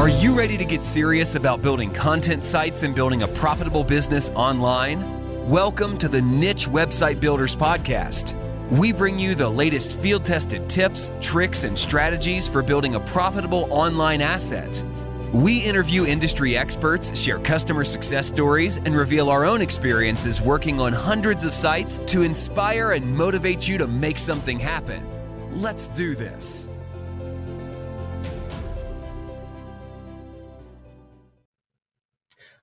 Are you ready to get serious about building content sites and building a profitable business online? Welcome to the Niche Website Builders Podcast. We bring you the latest field-tested tips, tricks, and strategies for building a profitable online asset. We interview industry experts, share customer success stories, and reveal our own experiences working on hundreds of sites to inspire and motivate you to make something happen. Let's do this.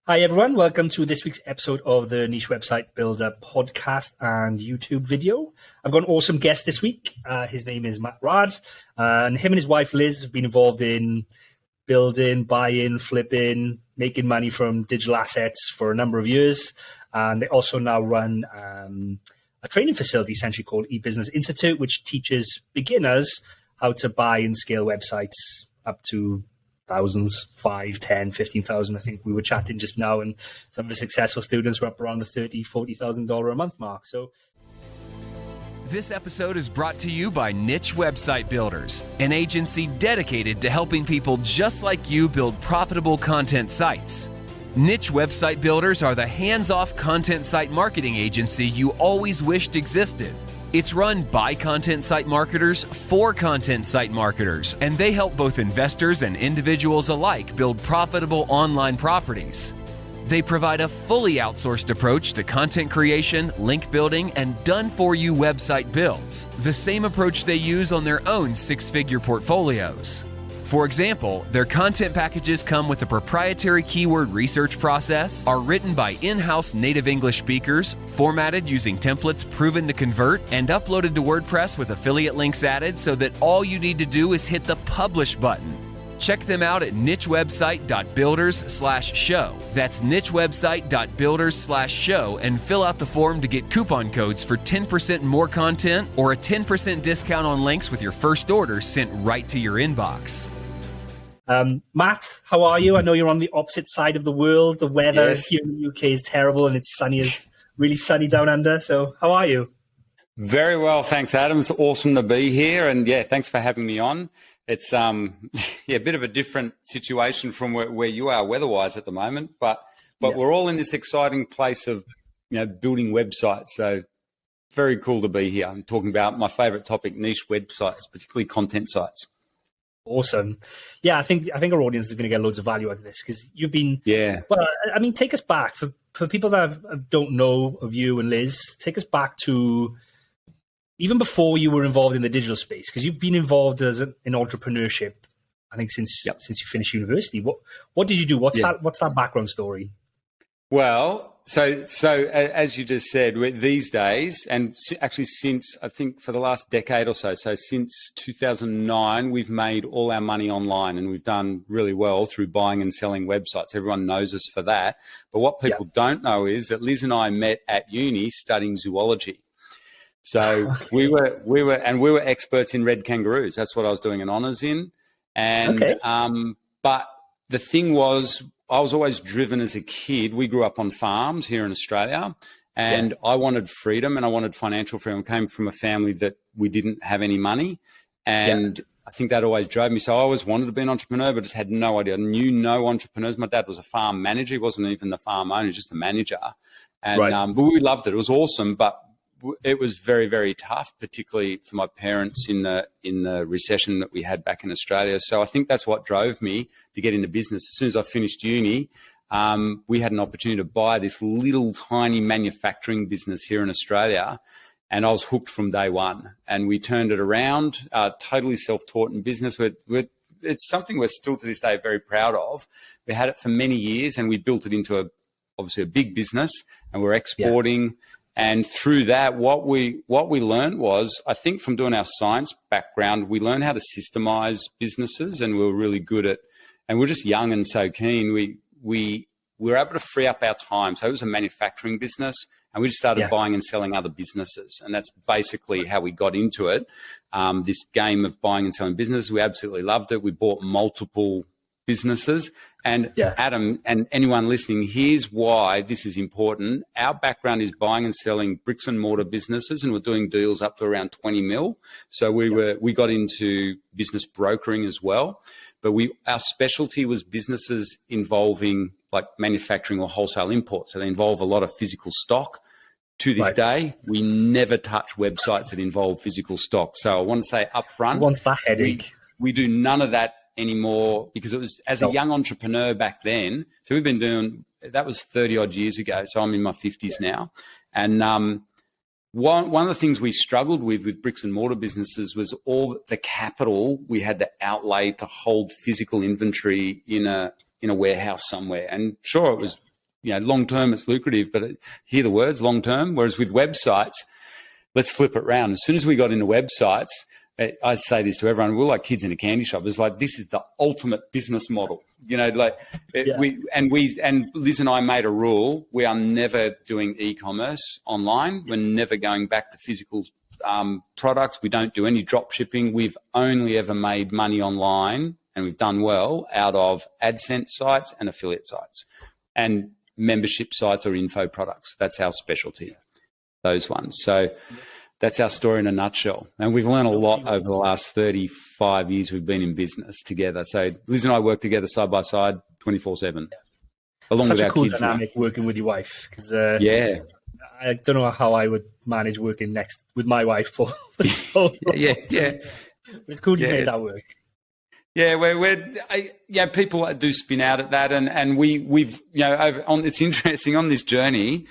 Hi everyone, welcome to this week's episode of the Niche Website Builder podcast and YouTube video. I've got an awesome guest this week. His name is Raad, and him and his wife Liz have been involved in building, buying, flipping, making money from digital assets for a number of years. And they also now run a training facility essentially called eBusiness Institute, which teaches beginners how to buy and scale websites up to thousands, 5, 10, 15,000. I think we were chatting just now, and some of the successful students were up around the $30,000, $40,000 a month mark. So this episode is brought to you by Niche Website Builders, an agency dedicated to helping people just like you build profitable content sites. Niche Website Builders are the hands-off content site marketing agency you always wished existed. It's run by content site marketers for content site marketers, and they help both investors and individuals alike build profitable online properties. They provide a fully outsourced approach to content creation, link building, and done-for-you website builds, the same approach they use on their own six-figure portfolios. For example, their content packages come with a proprietary keyword research process, are written by in-house native English speakers, formatted using templates proven to convert, and uploaded to WordPress with affiliate links added so that all you need to do is hit the publish button. Check them out at nichewebsite.builders/show. That's nichewebsite.builders/show and fill out the form to get coupon codes for 10% more content or a 10% discount on links with your first order sent right to your inbox. Matt, how are you? I know you're on the opposite side of the world. The weather here in the UK is terrible, and it's sunny, is really sunny down under. So how are you? Very well, thanks, Adam. It's awesome to be here, and thanks for having me on. It's a bit of a different situation from where you are weather-wise at the moment, but yes, we're all in this exciting place of building websites. So very cool to be here. I'm talking about my favorite topic, niche websites, particularly content sites. Awesome. Yeah, I think our audience is going to get loads of value out of this because you've been. Yeah. Well, I mean, take us back for people that don't know of you and Liz. Take us back to even before you were involved in the digital space, because you've been involved in entrepreneurship, I think, since you finished university. What did you do? What's that background story? Well, so as you just said, these days, and actually since I think for the last decade or so since 2009, we've made all our money online, and we've done really well through buying and selling websites. Everyone knows us for that. But what people don't know is that Liz and I met at uni studying zoology. So we were experts in red kangaroos. That's what I was doing an honours in. And but the thing was, I was always driven as a kid. We grew up on farms here in Australia, and I wanted freedom and I wanted financial freedom. I came from a family that we didn't have any money, and I think that always drove me. So I always wanted to be an entrepreneur, but just had no idea. I knew no entrepreneurs. My dad was a farm manager. He wasn't even the farm owner, just the manager. And but we loved it. It was awesome, but it was very, very tough, particularly for my parents in the recession that we had back in Australia. So I think that's what drove me to get into business. As soon as I finished uni, we had an opportunity to buy this little tiny manufacturing business here in Australia, and I was hooked from day one. And we turned it around, totally self-taught in business. It's something we're still to this day very proud of. We had it for many years, and we built it into obviously a big business, and we're exporting. Yeah. And through that, what we learned was, I think from doing our science background, we learned how to systemize businesses, and we were really good at, and we're just young and so keen. We were able to free up our time. So it was a manufacturing business, and we just started buying and selling other businesses. And that's basically how we got into it. This game of buying and selling businesses, we absolutely loved it. We bought multiple businesses, And Adam and anyone listening, here's why this is important. Our background is buying and selling bricks and mortar businesses, and we're doing deals up to around 20 mil. So we got into business brokering as well, but our specialty was businesses involving like manufacturing or wholesale import. So they involve a lot of physical stock. To this day, we never touch websites that involve physical stock. So I want to say up front, once that headache, we do none of that anymore, because it was as a young entrepreneur back then. So we've been doing, that was 30 odd years ago. So I'm in my 50s now. And one of the things we struggled with bricks and mortar businesses was all the capital we had to outlay to hold physical inventory in a warehouse somewhere. And sure, it was, long term it's lucrative, but hear the words long term. Whereas with websites, let's flip it around. As soon as we got into websites, I say this to everyone, we're like kids in a candy shop. It's like, this is the ultimate business model. Liz and I made a rule. We are never doing e-commerce online. We're never going back to physical products. We don't do any drop shipping. We've only ever made money online, and we've done well, out of AdSense sites and affiliate sites and membership sites or info products. That's our specialty, those ones. So that's our story in a nutshell. And we've learned a lot over the last 35 years we've been in business together. So Liz and I work together side by side 24/7. Along such with a our cool kids dynamic working with your wife, because I don't know how I would manage working next with my wife for so long. But it's cool you made that work. Yeah, people do spin out at that, and we've it's interesting on this journey.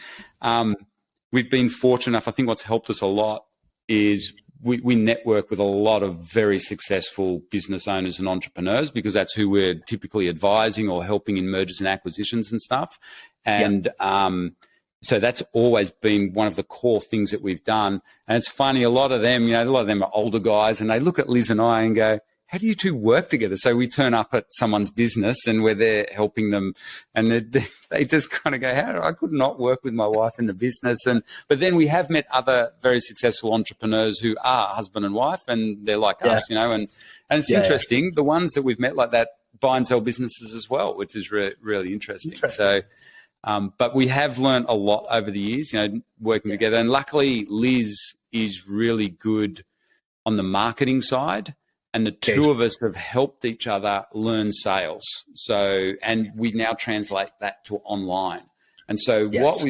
We've been fortunate enough. I think what's helped us a lot is we network with a lot of very successful business owners and entrepreneurs, because that's who we're typically advising or helping in mergers and acquisitions and stuff. And so that's always been one of the core things that we've done. And it's funny, a lot of them are older guys, and they look at Liz and I and go, how do you two work together? So we turn up at someone's business and we're there helping them, and they just kind of go, I could not work with my wife in the business. But then we have met other very successful entrepreneurs who are husband and wife, and they're like us, and it's interesting. The ones that we've met like that buy and sell businesses as well, which is really interesting. So, but we have learned a lot over the years, working together. And luckily Liz is really good on the marketing side. And the two of us have helped each other learn sales. So, and we now translate that to online. And so what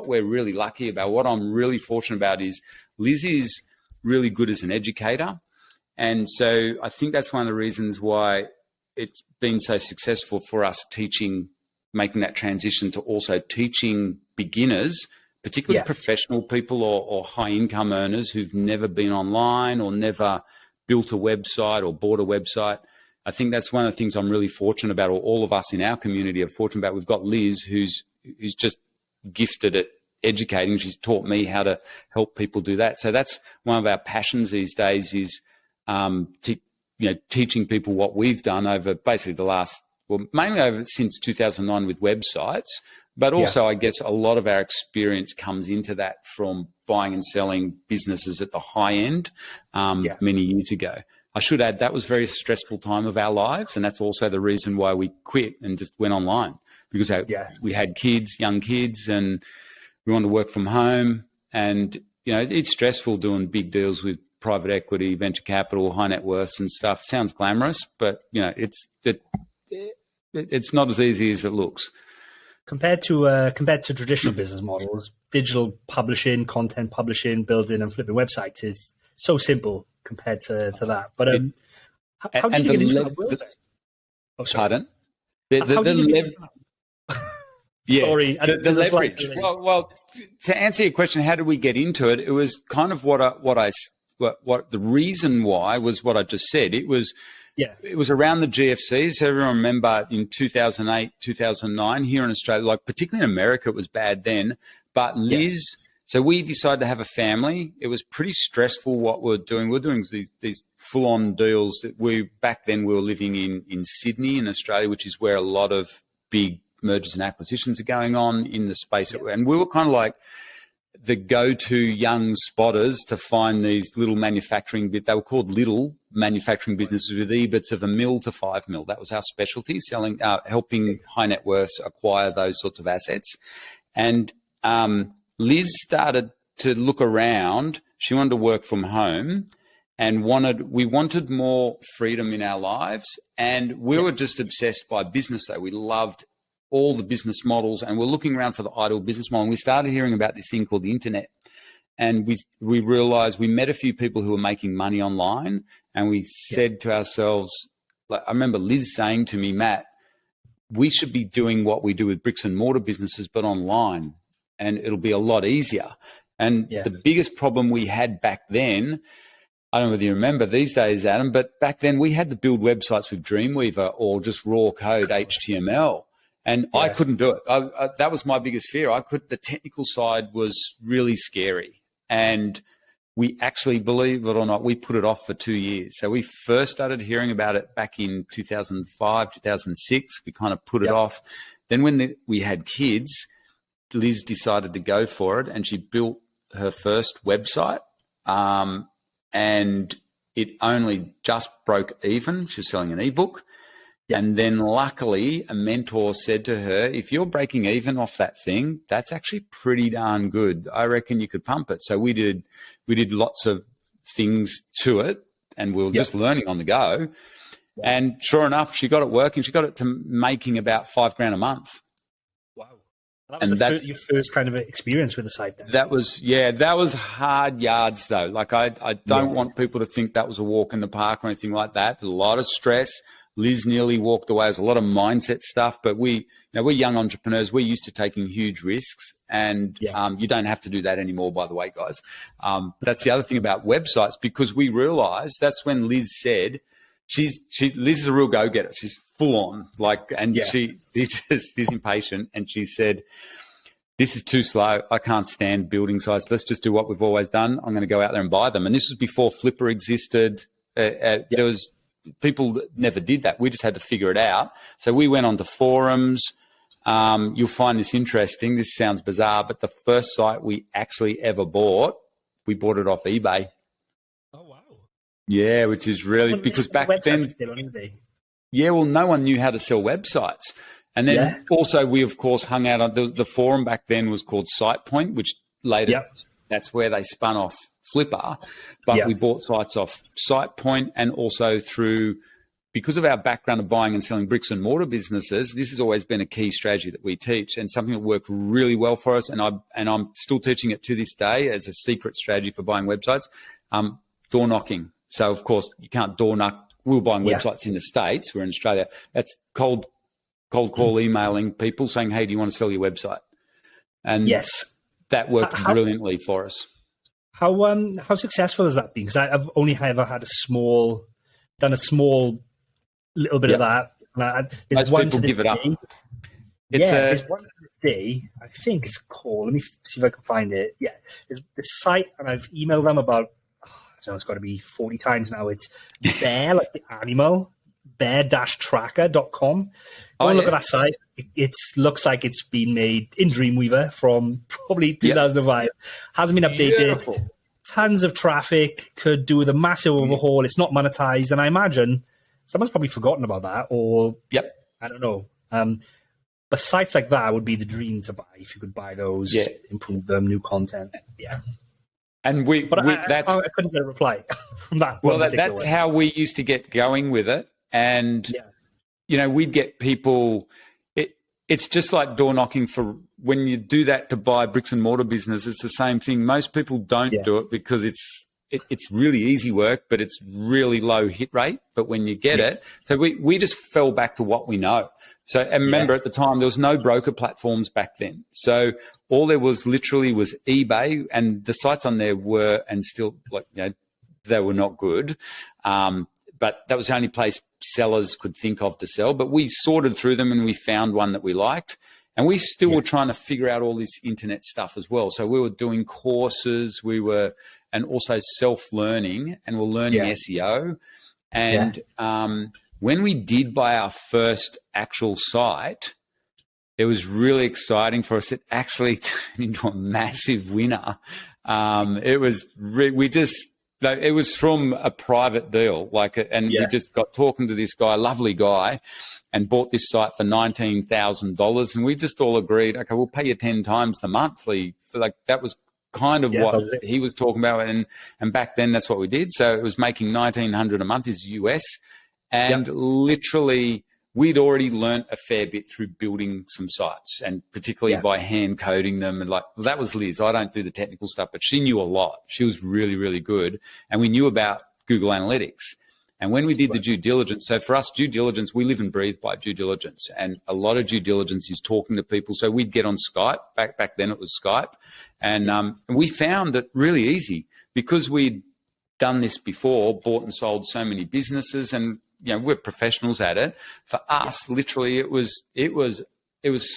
we're really lucky about, what I'm really fortunate about, is Liz is really good as an educator. And so I think that's one of the reasons why it's been so successful for us making that transition to also teaching beginners, particularly professional people or high income earners who've never been online or never built a website or bought a website. I think that's one of the things I'm really fortunate about, or all of us in our community are fortunate about. We've got Liz, who's just gifted at educating. She's taught me how to help people do that. So that's one of our passions these days, is teaching people what we've done over basically mainly over since 2009 with websites. But also, I guess a lot of our experience comes into that from buying and selling businesses at the high end many years ago. I should add, that was a very stressful time of our lives, and that's also the reason why we quit and just went online, because we had young kids, and we wanted to work from home. And, it's stressful doing big deals with private equity, venture capital, high net worths and stuff. Sounds glamorous, but, it's not as easy as it looks. Compared to traditional business models, digital publishing, content publishing, building and flipping websites is so simple compared to that. But how did you get into that world? Pardon? Sorry, the leverage. Well, to answer your question, how did we get into it? It was kind of what the reason why was what I just said. It was around the GFC. So everyone remember in 2008, 2009 here in Australia, like particularly in America, it was bad then. But Liz, so we decided to have a family. It was pretty stressful what we're doing. We're doing these full-on deals. Back then we were living in Sydney in Australia, which is where a lot of big mergers and acquisitions are going on in the space. And we were kind of like, the go-to young spotters to find these little manufacturing they were called little manufacturing businesses with EBITs of $1 million to $5 million. That was our specialty, selling, helping high net worths acquire those sorts of assets. And Liz started to look around. She wanted to work from home and we wanted more freedom in our lives. And we were just obsessed by business, though. We loved all the business models, and we're looking around for the ideal business model. And we started hearing about this thing called the internet. And we realized, we met a few people who were making money online, and we said to ourselves, like, I remember Liz saying to me, Matt, we should be doing what we do with bricks and mortar businesses, but online, and it'll be a lot easier. And the biggest problem we had back then, I don't know whether you remember these days, Adam, but back then we had to build websites with Dreamweaver or just raw code HTML. And I couldn't do it. That was my biggest fear. The technical side was really scary. And we actually, believe it or not, we put it off for 2 years. So we first started hearing about it back in 2005, 2006. We kind of put it off. Then when we had kids, Liz decided to go for it, and she built her first website. And it only just broke even. She was selling an ebook. And then luckily a mentor said to her, if you're breaking even off that thing, that's actually pretty darn good. I reckon you could pump it. So we did lots of things to it, and we were just learning on the go. And sure enough, she got it working. She got it to making about $5,000 a month. Wow. That was your first kind of experience with the site then? That was hard yards though. Like I don't want people to think that was a walk in the park or anything like that. There's a lot of stress. Liz nearly walked away. There's a lot of mindset stuff, but we're young entrepreneurs. We're used to taking huge risks, and you don't have to do that anymore, by the way, guys. That's the other thing about websites, because we realized that's when Liz said, Liz is a real go-getter. She's full on, she's impatient, and she said, this is too slow. I can't stand building sites. Let's just do what we've always done. I'm going to go out there and buy them. And this was before Flipper existed. There was people that never did that. We just had to figure it out. So we went onto forums. You'll find this interesting. This sounds bizarre, but the first site we actually ever bought, we bought it off eBay. Oh, wow. Yeah, which is really, because back then, no one knew how to sell websites. And then also we, of course, hung out on the forum back then was called SitePoint, which later, that's where they spun off Flipper. But we bought sites off SitePoint, and also because of our background of buying and selling bricks and mortar businesses, this has always been a key strategy that we teach, and something that worked really well for us. And I'm still teaching it to this day as a secret strategy for buying websites. Door knocking. So of course you can't door knock. We were buying websites in the States. We're in Australia. That's cold call emailing people saying, hey, do you want to sell your website? And that worked brilliantly for us. How successful has that been? Because I've only ever had done a small little bit of that. Most people give it up. There's one to this day. I think it's called. Let me see if I can find it. Yeah, there's this site, and I've emailed them about. I don't know, it's got to be 40 times now. It's bear, like the animal, bear-tracker.com. Go and look at that site. It looks like it's been made in Dreamweaver from probably 2005. Hasn't been updated. Beautiful. Tons of traffic. Could do with a massive overhaul. It's not monetized, and I imagine someone's probably forgotten about that, or I don't know. But sites like that would be the dream to buy if you could buy those, improve them, new content. Yeah. And I couldn't get a reply from that. Well, that's how we used to get going with it. And, we'd get people, it's just like door knocking for when you do that to buy bricks and mortar business, it's the same thing. Most people don't do it because it's really easy work, but it's really low hit rate. But when you get it, so we just fell back to what we know. So, and remember at the time, there was no broker platforms back then. So all there was literally was eBay, and the sites on there were, and still they were not good. But that was the only place sellers could think of to sell. But we sorted through them and we found one that we liked. And we still were trying to figure out all this internet stuff as well. So we were doing courses, and also self-learning, and we're learning SEO. And when we did buy our first actual site, it was really exciting for us. It actually turned into a massive winner. It was from a private deal, we just got talking to this guy, lovely guy, and bought this site for $19,000. And we just all agreed, okay, we'll pay you 10 times the monthly. That was kind of what he was talking about. And back then that's what we did. So it was making $1,900 a month is US. And literally we'd already learnt a fair bit through building some sites, and particularly by hand coding them. And that was Liz. I don't do the technical stuff, but she knew a lot. She was really, really good. And we knew about Google Analytics. And when we did the due diligence, so for us, due diligence, we live and breathe by due diligence. And a lot of due diligence is talking to people. So we'd get on Skype. Back then it was Skype. And we found it really easy because we'd done this before, bought and sold so many businesses, and we're professionals at it. For us, literally, it was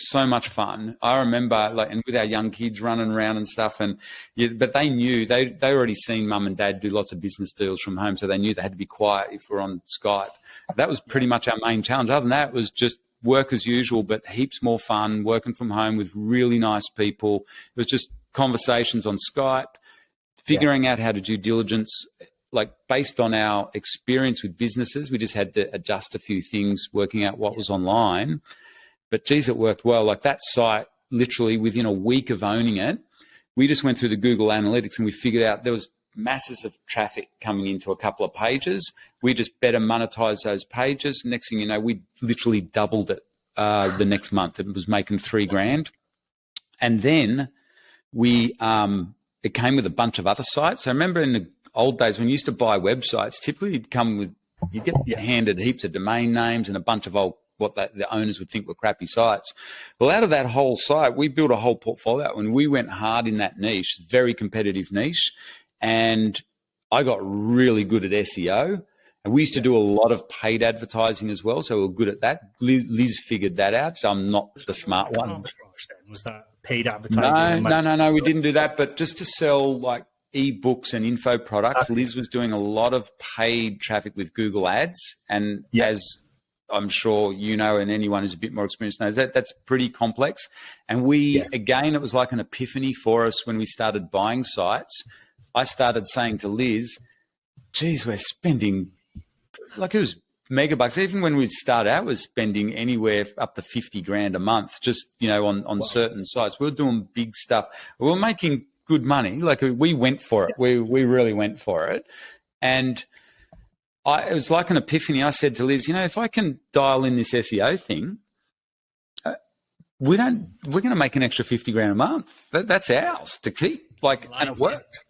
so much fun. I remember, and with our young kids running around and stuff, but they knew they already seen mum and dad do lots of business deals from home, so they knew they had to be quiet if we're on Skype. That was pretty much our main challenge. Other than that, it was just work as usual, but heaps more fun, working from home with really nice people. It was just conversations on Skype, figuring out how to do diligence. Based on our experience with businesses, we just had to adjust a few things, working out what was online. But geez, it worked well. That site, literally within a week of owning it, we just went through the Google Analytics and we figured out there was masses of traffic coming into a couple of pages. We just better monetize those pages. Next thing you know, we literally doubled it the next month. It was making $3,000. And then it came with a bunch of other sites. I remember in the old days when you used to buy websites, typically you'd get handed heaps of domain names and a bunch of the owners would think were crappy sites. Well, out of that whole site, we built a whole portfolio and we went hard in that niche, very competitive niche. And I got really good at SEO. And we used to do a lot of paid advertising as well, so we were good at that. Liz figured that out, so I'm not the smart one. Was that paid advertising? No, we didn't do that. But just to sell ebooks and info products, Liz was doing a lot of paid traffic with Google Ads. And as I'm sure and anyone who's a bit more experienced knows, that's pretty complex. And again, it was like an epiphany for us when we started buying sites. I started saying to Liz, geez, we're spending, it was megabucks. Even when we started out, we were spending anywhere up to $50,000 a month, just, on certain sites. We were doing big stuff. We were making good money. We went for it. We really went for it. And it was like an epiphany. I said to Liz, if I can dial in this SEO thing, we're going to make an extra $50,000 a month. That's ours to keep. And it worked.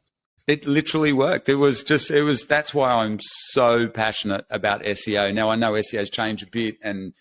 It literally worked. That's why I'm so passionate about SEO. Now I know SEO's changed a bit and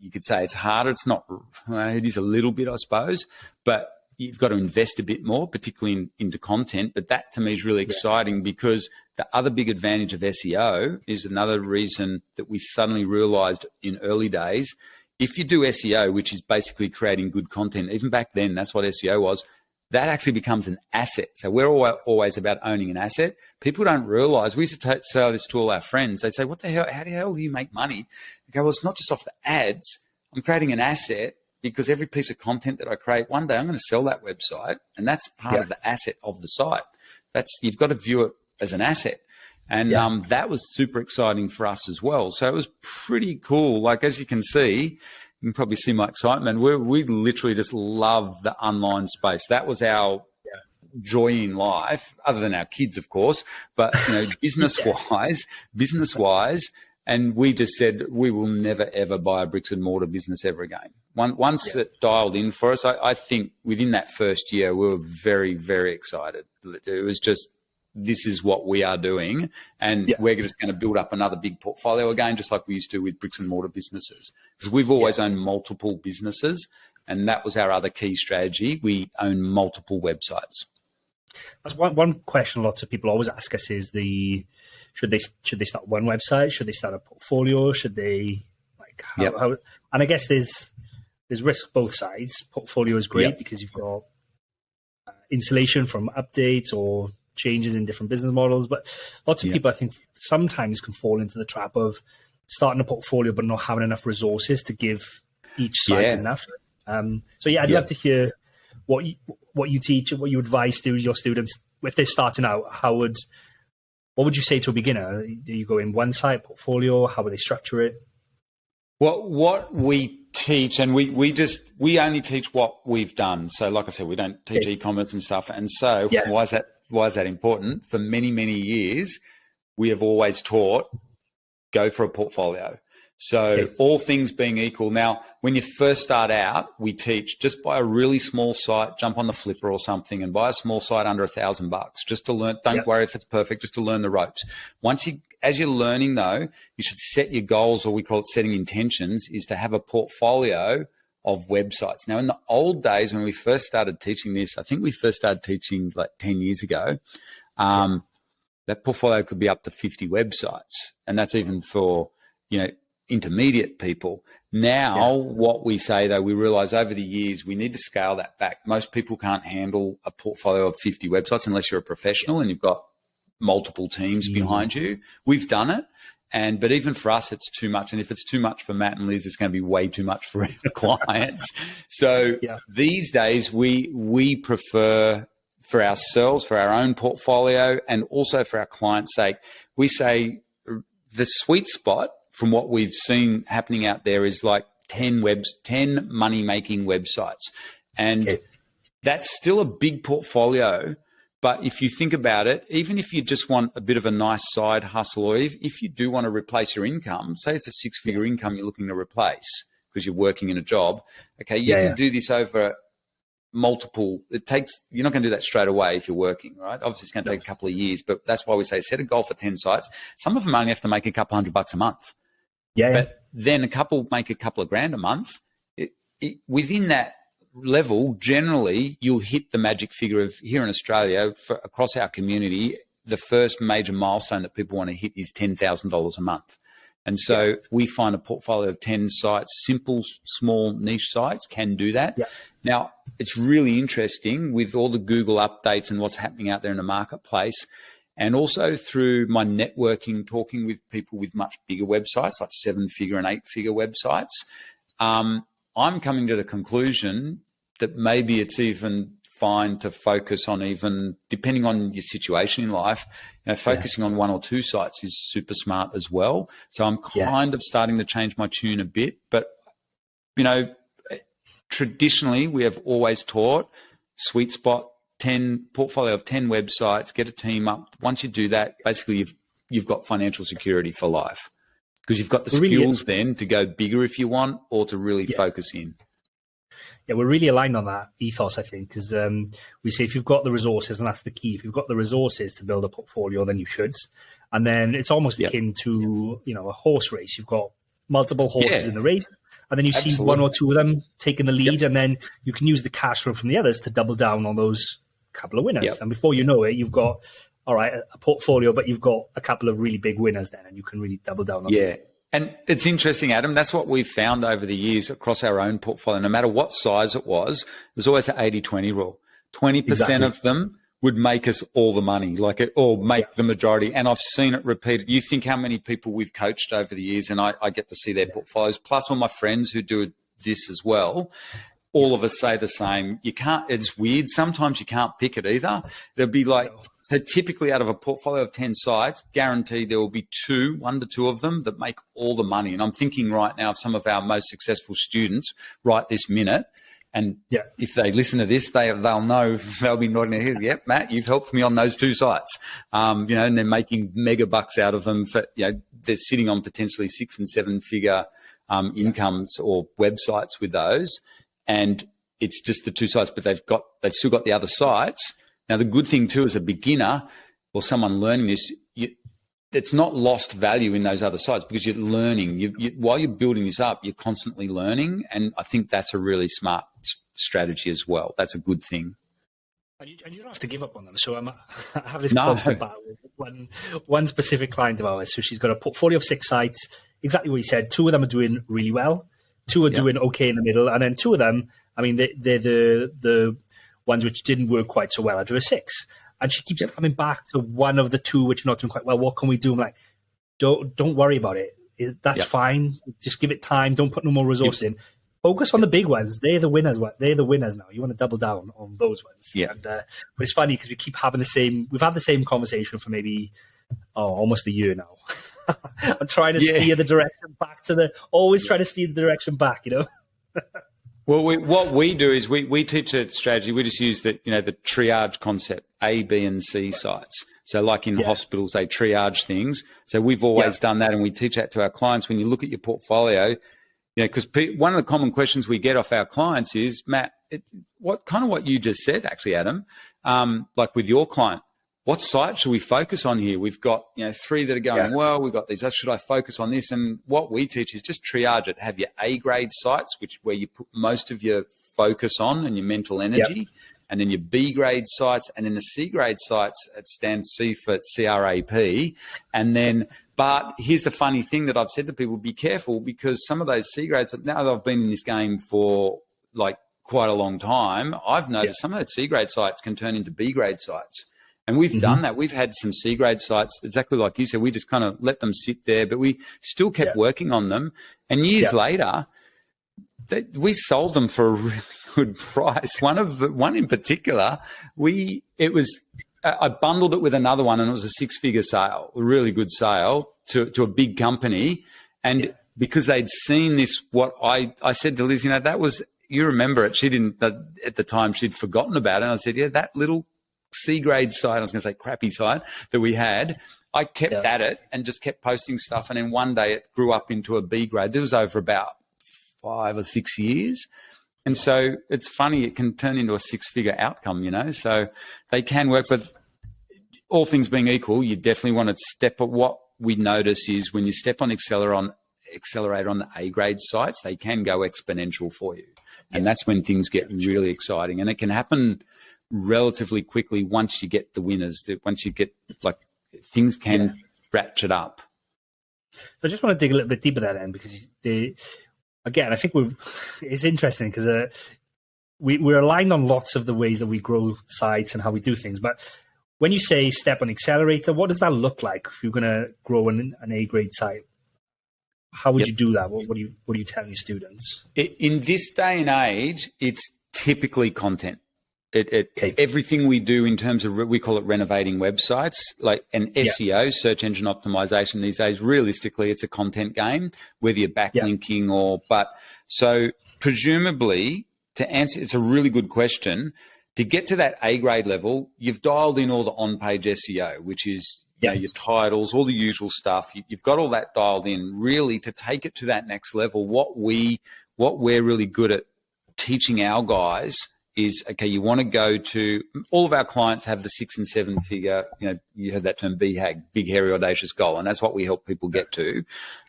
you could say it's harder. It's not, it is a little bit, I suppose, but you've got to invest a bit more, particularly into content. But that to me is really exciting because the other big advantage of SEO is another reason that we suddenly realized in early days, if you do SEO, which is basically creating good content, even back then, that's what SEO was, that actually becomes an asset. So we're always about owning an asset. People don't realize, we used to say this to all our friends. They say, what the hell, how the hell do you make money? I go, well, it's not just off the ads. I'm creating an asset because every piece of content that I create, one day I'm going to sell that website, and that's part of the asset of the site. You've got to view it as an asset. And that was super exciting for us as well. So it was pretty cool. As you can see, you can probably see my excitement. We literally just love the online space. That was our joy in life, other than our kids, of course, but business-wise, and we just said we will never, ever buy a bricks and mortar business ever again. Once it dialed in for us, I think within that first year, we were very, very excited. It was just, this is what we are doing, and we're just going to build up another big portfolio again, just like we used to with bricks and mortar businesses. Because we've always owned multiple businesses, and that was our other key strategy. We own multiple websites. That's one question lots of people always ask us is should they start one website? Should they start a portfolio? Should they how? And I guess there's risk both sides. Portfolio is great because you've got insulation from updates or changes in different business models, but lots of people I think sometimes can fall into the trap of starting a portfolio but not having enough resources to give each site enough. So yeah, I'd love to hear what you teach and what you advise to your students if they're starting out. What would you say to a beginner? Do you go in one site portfolio? How would they structure it? What we teach, and we only teach what we've done. So like I said, we don't teach e-commerce and stuff. And so why is that important? For many, many years, we have always taught, go for a portfolio. So all things being equal. Now, when you first start out, we teach just buy a really small site, jump on the Flipper or something and buy a small site under $1,000 just to learn. Don't worry if it's perfect, just to learn the ropes. As you're learning though, you should set your goals, or we call it setting intentions, is to have a portfolio of websites. Now, in the old days, when we first started teaching this, I think we first started teaching like 10 years ago, that portfolio could be up to 50 websites. And that's even for, intermediate people. Now, what we say, though, we realize over the years we need to scale that back. Most people can't handle a portfolio of 50 websites unless you're a professional and you've got multiple teams behind you. We've done it. But even for us, it's too much. And if it's too much for Matt and Liz, it's going to be way too much for our clients. So these days we prefer, for ourselves, for our own portfolio, and also for our clients' sake, we say the sweet spot from what we've seen happening out there is like 10 money-making websites. And that's still a big portfolio. But if you think about it, even if you just want a bit of a nice side hustle, or if you do want to replace your income, say it's a six-figure income you're looking to replace because you're working in a job, you can do this over multiple. You're not going to do that straight away if you're working, right? Obviously, it's going to take a couple of years, but that's why we say set a goal for 10 sites. Some of them only have to make a couple $100 a month. But then make a couple of grand a month. Within that level, generally, you'll hit the magic figure of, here in Australia, across our community, the first major milestone that people want to hit is $10,000 a month. And so we find a portfolio of 10 sites, simple, small, niche sites can do that. Now, it's really interesting with all the Google updates and what's happening out there in the marketplace. And also through my networking, talking with people with much bigger websites, like 7-figure and 8-figure websites, I'm coming to the conclusion that maybe it's even fine to focus on, even depending on your situation in life, focusing on 1 or 2 sites is super smart as well. So I'm kind of starting to change my tune a bit. But, traditionally we have always taught sweet spot, portfolio of 10 websites, get a team up. Once you do that, basically you've got financial security for life, because you've got the skills then to go bigger if you want, or to really focus in. Yeah, we're really aligned on that ethos, I think, because we say if you've got the resources, and that's the key, if you've got the resources to build a portfolio, then you should. And then it's almost akin to, a horse race. You've got multiple horses in the race, and then you see 1 or 2 of them taking the lead, and then you can use the cash flow from the others to double down on those couple of winners. And before you know it, you've got, a portfolio, but you've got a couple of really big winners then, and you can really double down on them. And it's interesting, Adam, that's what we've found over the years across our own portfolio. No matter what size it was, there's always the 80-20 rule. 20% of them would make us all the money, or make the majority. And I've seen it repeated. You think how many people we've coached over the years, and I get to see their portfolios, plus all my friends who do this as well. All of us say the same. It's weird. Sometimes you can't pick it either. There'll be so typically out of a portfolio of 10 sites, guaranteed there will be 1 to 2 of them that make all the money. And I'm thinking right now of some of our most successful students right this minute. And if they listen to this, they'll know, they'll be nodding their heads. Yep, Matt, you've helped me on those 2 sites. And they're making mega bucks out of them. They're sitting on potentially 6- and 7-figure incomes or websites with those. And it's just the 2 sites, but they've still got the other sites. Now, the good thing too, as a beginner or someone learning this, it's not lost value in those other sites, because you're learning. While you're building this up, you're constantly learning. And I think that's a really smart strategy as well. That's a good thing. And you don't have to give up on them. So I have this constant battle with one specific client of ours. So she's got a portfolio of 6 sites, exactly what you said. 2 of them are doing really well. 2 are doing okay in the middle, and then 2 of them, they're the ones which didn't work quite so well out of a 6. And she keeps coming back to 1 of the 2 which are not doing quite well. What can we do? I'm like, don't worry about it. That's fine. Just give it time. Don't put no more resources in. Focus on the big ones. They're the winners. They're the winners now. You want to double down on those ones. Yeah. And, but it's funny because we keep having we've had the same conversation for maybe almost a year now. I'm trying to steer the direction back always trying to steer the direction back, Well, what we do is we teach a strategy. We just use the triage concept, A, B, and C sites. So like in hospitals, they triage things. So we've always done that, and we teach that to our clients. When you look at your portfolio, because one of the common questions we get off our clients is, Matt, what you just said, actually, Adam, like with your client, what site should we focus on here? We've got 3 that are going well. We've got these. Should I focus on this? And what we teach is just triage it. Have your A grade sites, where you put most of your focus on and your mental energy, and then your B grade sites, and then the C grade sites. It stands C for CRAP, and then. But here's the funny thing that I've said to people: be careful, because some of those C grades. Now that I've been in this game for like quite a long time, I've noticed some of those C grade sites can turn into B grade sites. And we've done that. We've had some C grade sites, exactly like you said. We just kind of let them sit there, but we still kept working on them. And years later, we sold them for a really good price. One in particular, I bundled it with another one, and it was a 6-figure sale, a really good sale to a big company. And because they'd seen this, what I said to Liz, that was, you remember it. She didn't, at the time, she'd forgotten about it. And I said, that little C grade site, I was going to say crappy site that we had, I kept at it and just kept posting stuff. And then one day it grew up into a B grade. This was over about 5 or 6 years. And so it's funny, it can turn into a 6-figure outcome, so they can work. But all things being equal, you definitely want to step at what we notice is when you step on accelerate on the A grade sites, they can go exponential for you. And that's when things get really exciting. And it can happen relatively quickly once you get the winners. Once you get, things can ratchet up. So I just want to dig a little bit deeper that end, because again, I think it's interesting because we're aligned on lots of the ways that we grow sites and how we do things. But when you say step on accelerator, what does that look like if you're going to grow an A grade site? How would you do that? What do you tell your students? In this day and age, it's typically content. Everything we do in terms of, we call it renovating websites, and SEO, search engine optimization these days, realistically, it's a content game, whether you're backlinking so presumably, to answer, it's a really good question. To get to that A grade level, you've dialed in all the on-page SEO, which is your titles, all the usual stuff. You've got all that dialed in. Really, to take it to that next level, what we're really good at teaching our guys is, okay, you want to go to, all of our clients have the 6 and 7 figure, you heard that term BHAG, big, hairy, audacious goal. And that's what we help people get to.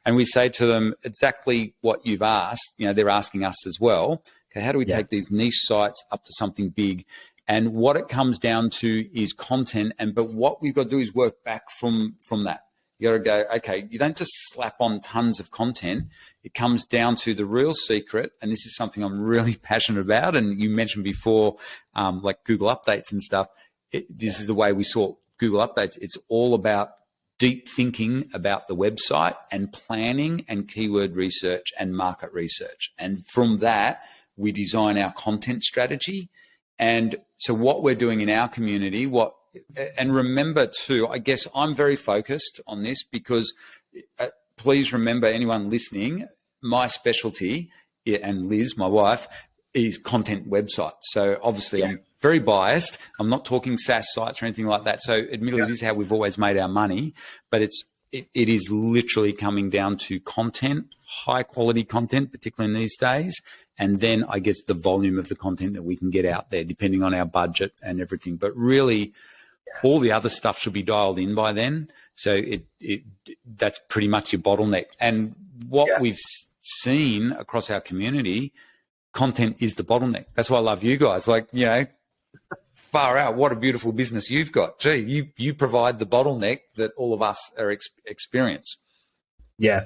And we say to them exactly what you've asked, they're asking us as well. Okay, how do we take these niche sites up to something big? And what it comes down to is content. But what we've got to do is work back from that. You got to go, okay, you don't just slap on tons of content. It comes down to the real secret. And this is something I'm really passionate about. And you mentioned before, like Google Updates and stuff. This is the way we saw Google Updates. It's all about deep thinking about the website and planning and keyword research and market research. And from that, we design our content strategy. And so what we're doing in our community, and remember too, I guess I'm very focused on this because please remember, anyone listening, my specialty, and Liz, my wife, is content websites. So obviously I'm very biased. I'm not talking SaaS sites or anything like that. So admittedly, this is how we've always made our money, but it is literally coming down to content, high quality content, particularly in these days. And then I guess the volume of the content that we can get out there, depending on our budget and everything. But really, all the other stuff should be dialed in by then. So that's pretty much your bottleneck. And what we've seen across our community, content is the bottleneck. That's why I love you guys. Far out, what a beautiful business you've got. Gee, you provide the bottleneck that all of us are experience. Yeah,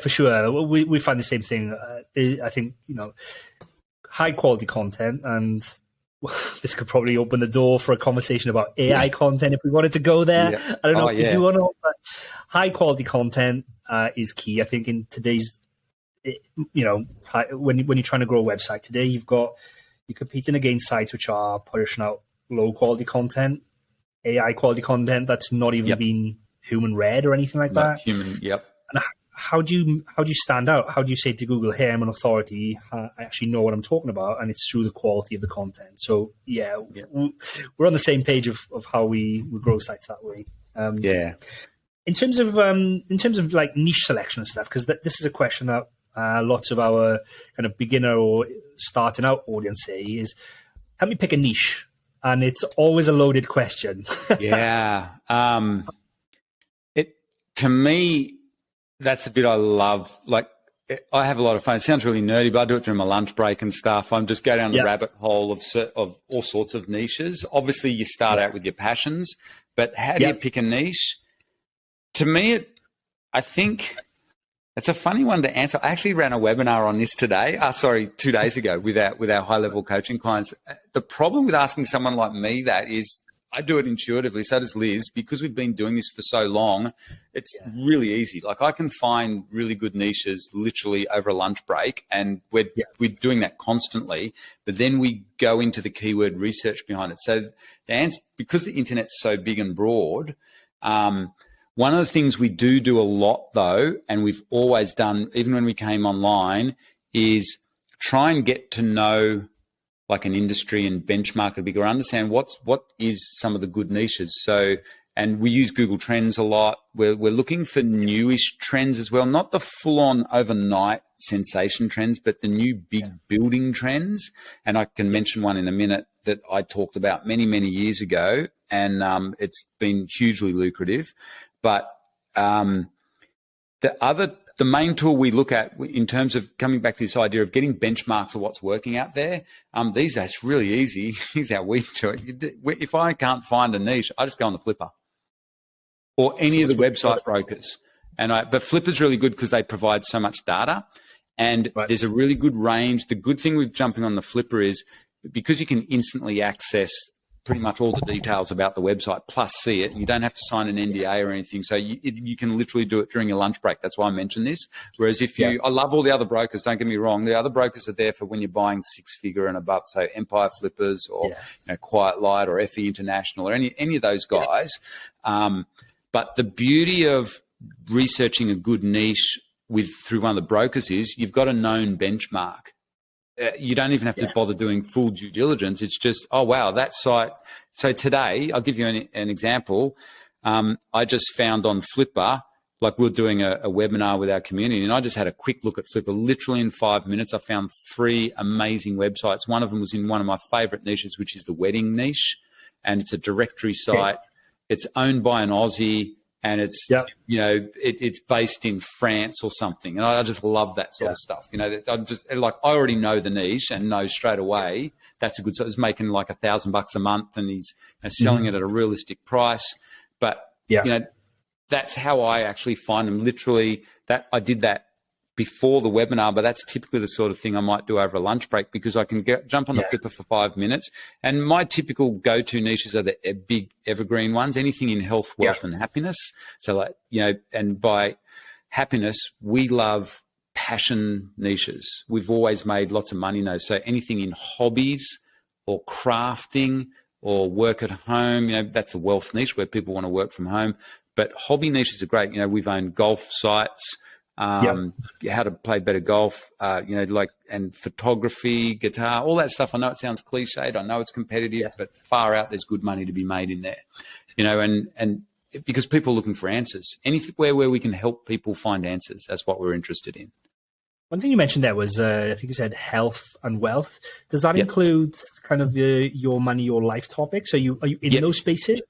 for sure. We find the same thing. I think, high quality content, and this could probably open the door for a conversation about AI content if we wanted to go there. Yeah. I don't know if we do or not, but high quality content is key. I think in today's when you're trying to grow a website today, you're competing against sites which are pushing out low quality content, AI quality content that's not even been human read or anything like that. Human, yep. And how do you stand out? How do you say to Google, "Hey, I'm an authority. I actually know what I'm talking about," and it's through the quality of the content. So we're on the same page of how we grow sites that way. In terms of like niche selection and stuff, because this is a question that lots of our kind of beginner or starting out audience say is, help me pick a niche. And it's always a loaded question. To me, that's the bit I love. Like, I have a lot of fun. It sounds really nerdy, but I do it during my lunch break and stuff. I'm just go down the rabbit hole of all sorts of niches. Obviously, you start out with your passions, but how do you pick a niche? To me, I think it's a funny one to answer. I actually ran a webinar on this today. 2 days ago with our high-level coaching clients. The problem with asking someone like me that is I do it intuitively, so does Liz, because we've been doing this for so long. It's really easy. Like, I can find really good niches literally over a lunch break, and we're doing that constantly. But then we go into the keyword research behind it. So the answer, because the internet's so big and broad, one of the things we do a lot, though, and we've always done, even when we came online, is try and get to know like an industry and benchmark it bigger, understand what is some of the good niches. So, and we use Google Trends a lot. We're looking for newish trends as well, not the full-on overnight sensation trends, but the new big building trends. And I can mention one in a minute that I talked about many, many years ago, and it's been hugely lucrative. But the main tool we look at in terms of coming back to this idea of getting benchmarks of what's working out there, these days it's really easy. Here's how we do it. If I can't find a niche, I just go on the Flipper or any of the website brokers. But Flipper's really good because they provide so much data, and there's a really good range. The good thing with jumping on the Flipper is because you can instantly access pretty much all the details about the website, plus see it. You don't have to sign an NDA or anything. So you can literally do it during your lunch break. That's why I mentioned this. Whereas I love all the other brokers, don't get me wrong. The other brokers are there for when you're buying 6-figure and above. So Empire Flippers or Quiet Light or FE International or any of those guys. But the beauty of researching a good niche through one of the brokers is you've got a known benchmark. You don't even have to bother doing full due diligence. It's just, oh, wow, that site. So today, I'll give you an example. I just found on Flipper, like we're doing a webinar with our community, and I just had a quick look at Flipper. Literally in 5 minutes, I found 3 amazing websites. One of them was in one of my favorite niches, which is the wedding niche, and it's a directory site. It's owned by an Aussie. And it's, it's based in France or something. And I just love that sort of stuff. I'm just like, I already know the niche and know straight away that's a good, so it's making like $1,000 a month, and he's selling it at a realistic price. But, that's how I actually find them. Literally, that I did that before the webinar, but that's typically the sort of thing I might do over a lunch break, because I can jump on the Flipper for 5 minutes. And my typical go-to niches are the big evergreen ones, anything in health, wealth, and happiness. So, like, and by happiness, we love passion niches. We've always made lots of money in those. So anything in hobbies or crafting or work at home, that's a wealth niche where people want to work from home. But hobby niches are great. We've owned golf sites, how to play better golf, and photography, guitar, all that stuff. I know it sounds cliched. I know it's competitive, but far out, there's good money to be made in there, and because people are looking for answers. Anywhere where we can help people find answers, that's what we're interested in. One thing you mentioned there was, I think you said health and wealth. Does that include kind of your money, your life topics? Are you in those spaces?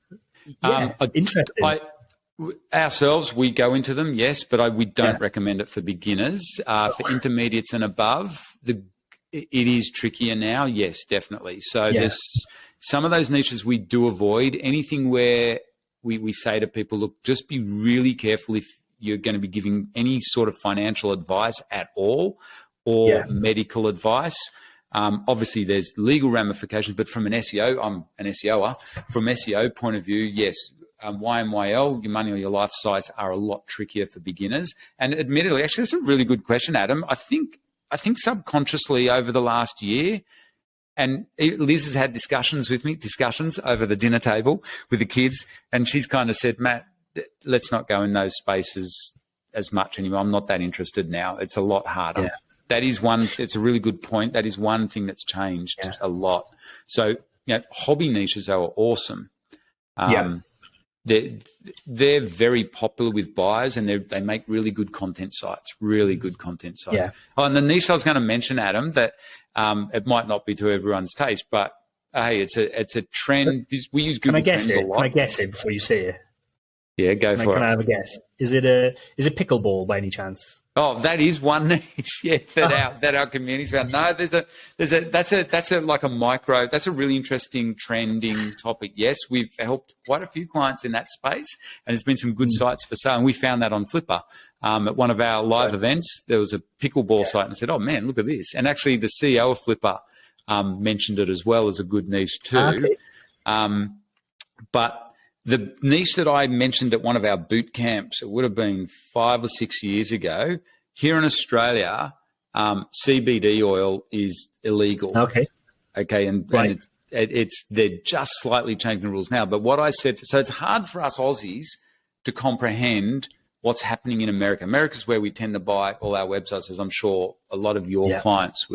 Interesting. Ourselves, we go into them, yes, but we don't recommend it for beginners. For intermediates and above, it is trickier now, yes, definitely. So there's some of those niches we do avoid. Anything where we say to people, look, just be really careful if you're going to be giving any sort of financial advice at all or medical advice. Obviously, there's legal ramifications, but from an SEO, I'm an SEOer. From SEO point of view, yes, YMYL, your money or your life sites are a lot trickier for beginners. And admittedly, actually, that's a really good question, Adam. I think subconsciously over the last year, and Liz has had discussions over the dinner table with the kids, and she's kind of said, Matt, let's not go in those spaces as much anymore. I'm not that interested now. It's a lot harder. Yeah. That is it's a really good point. That is one thing that's changed a lot. So, hobby niches are awesome. They're very popular with buyers, and they make really good content sites. Yeah. Oh, and the niche I was going to mention, Adam, that it might not be to everyone's taste, but hey, it's a trend. We use Google Trends a lot. Can I guess it before you say it? Yeah, go for it. Can I have a guess? Is it pickleball by any chance? Oh, that is one niche, that our community's found. No, that's a really interesting trending topic. Yes, we've helped quite a few clients in that space, and there's been some good sites for sale. And we found that on Flipper at one of our live events. There was a pickleball site, and I said, "Oh man, look at this!" And actually, the CEO of Flipper mentioned it as well as a good niche too. Okay. But the niche that I mentioned at one of our boot camps, it would have been 5 or 6 years ago, here in Australia, CBD oil is illegal. Okay. And they're just slightly changing the rules now. But what I said, so it's hard for us Aussies to comprehend what's happening in America. America's where we tend to buy all our websites, as I'm sure a lot of your clients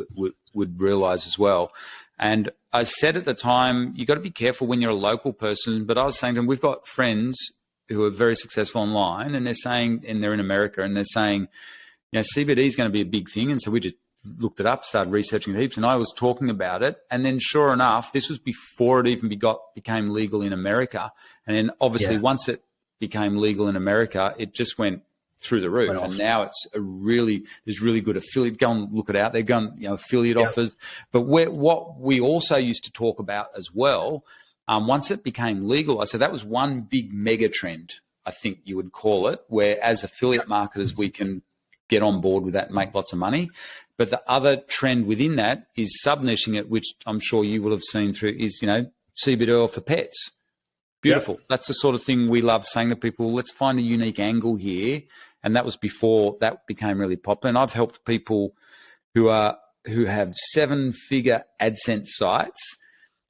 would realize as well. And I said at the time, you got to be careful when you're a local person. But I was saying to them, we've got friends who are very successful online, and they're in America, and they're saying, CBD is going to be a big thing. And so we just looked it up, started researching it heaps, and I was talking about it. And then sure enough, this was before it even became legal in America. And then obviously once it became legal in America, it just went through the roof. And now it's there's really good affiliate. Go and look it out. They're going, affiliate offers. But what we also used to talk about as well, once it became legal, I said that was one big mega trend, I think you would call it, where as affiliate marketers, we can get on board with that and make lots of money. But the other trend within that is sub-niching it, which I'm sure you will have seen through, is, CBD oil for pets. Beautiful. Yep. That's the sort of thing we love saying to people, let's find a unique angle here. And that was before that became really popular. And I've helped people who have 7-figure AdSense sites,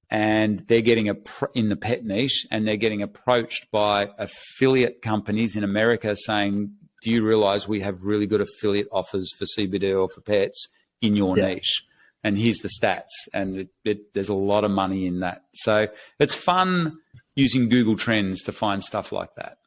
and they're getting in the pet niche, and they're getting approached by affiliate companies in America saying, do you realize we have really good affiliate offers for CBD oil for pets in your niche? And here's the stats. And there's a lot of money in that. So it's fun using Google Trends to find stuff like that.